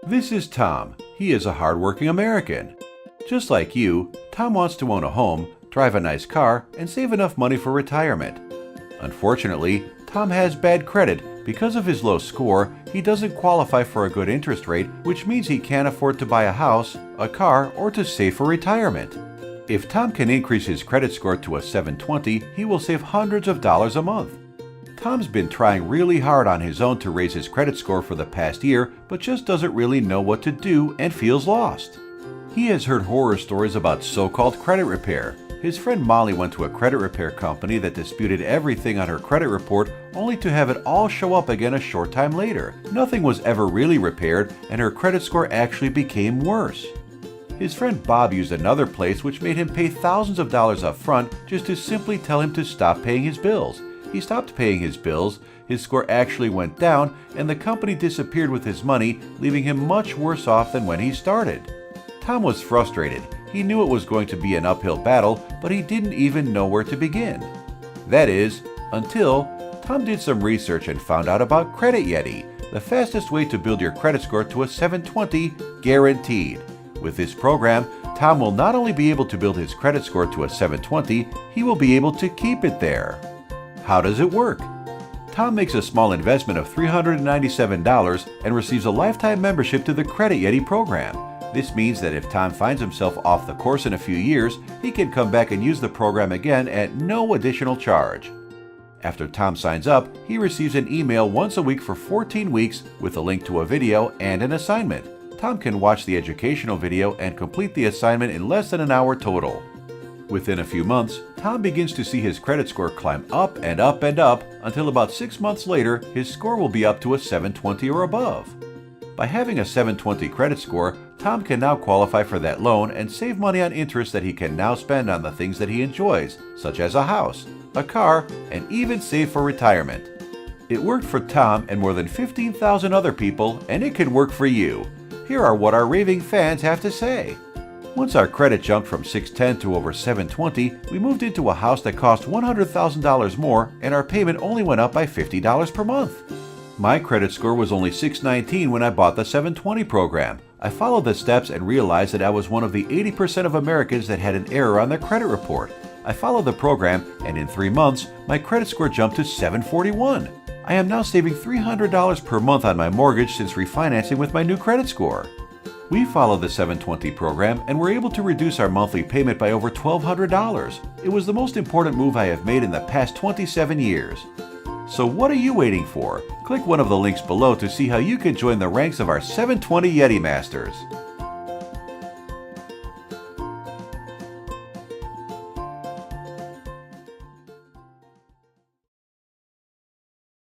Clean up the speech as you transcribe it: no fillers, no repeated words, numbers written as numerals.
This is Tom. He is a hardworking American. Just like you, Tom wants to own a home, drive a nice car, and save enough money for retirement. Unfortunately, Tom has bad credit. Because of his low score, he doesn't qualify for a good interest rate, which means he can't afford to buy a house, a car, or to save for retirement. If Tom can increase his credit score to a 720, he will save hundreds of dollars a month. Tom's been trying really hard on his own to raise his credit score for the past year, but just doesn't really know what to do and feels lost. He has heard horror stories about so-called credit repair. His friend Molly went to a credit repair company that disputed everything on her credit report only to have it all show up again a short time later. Nothing was ever really repaired and her credit score actually became worse. His friend Bob used another place which made him pay thousands of dollars up front just to simply tell him to stop paying his bills. He stopped paying his bills, his score actually went down, and the company disappeared with his money, leaving him much worse off than when he started. Tom was frustrated. He knew it was going to be an uphill battle, but he didn't even know where to begin. That is, until Tom did some research and found out about Credit Yeti, the fastest way to build your credit score to a 720 guaranteed. With this program, Tom will not only be able to build his credit score to a 720, he will be able to keep it there. How does it work? Tom makes a small investment of $397 and receives a lifetime membership to the Credit Yeti program. This means that if Tom finds himself off the course in a few years, he can come back and use the program again at no additional charge. After Tom signs up, he receives an email once a week for 14 weeks with a link to a video and an assignment. Tom can watch the educational video and complete the assignment in less than an hour total. Within a few months, Tom begins to see his credit score climb up and up and up until about 6 months later, his score will be up to a 720 or above. By having a 720 credit score, Tom can now qualify for that loan and save money on interest that he can now spend on the things that he enjoys, such as a house, a car, and even save for retirement. It worked for Tom and more than 15,000 other people, and it can work for you. Here are what our raving fans have to say. Once our credit jumped from 610 to over 720, we moved into a house that cost $100,000 more and our payment only went up by $50 per month. My credit score was only 619 when I bought the 720 program. I followed the steps and realized that I was one of the 80% of Americans that had an error on their credit report. I followed the program and in 3 months, my credit score jumped to 741. I am now saving $300 per month on my mortgage since refinancing with my new credit score. We followed the 720 program and were able to reduce our monthly payment by over $1,200. It was the most important move I have made in the past 27 years. So what are you waiting for? Click one of the links below to see how you can join the ranks of our 720 Yeti Masters.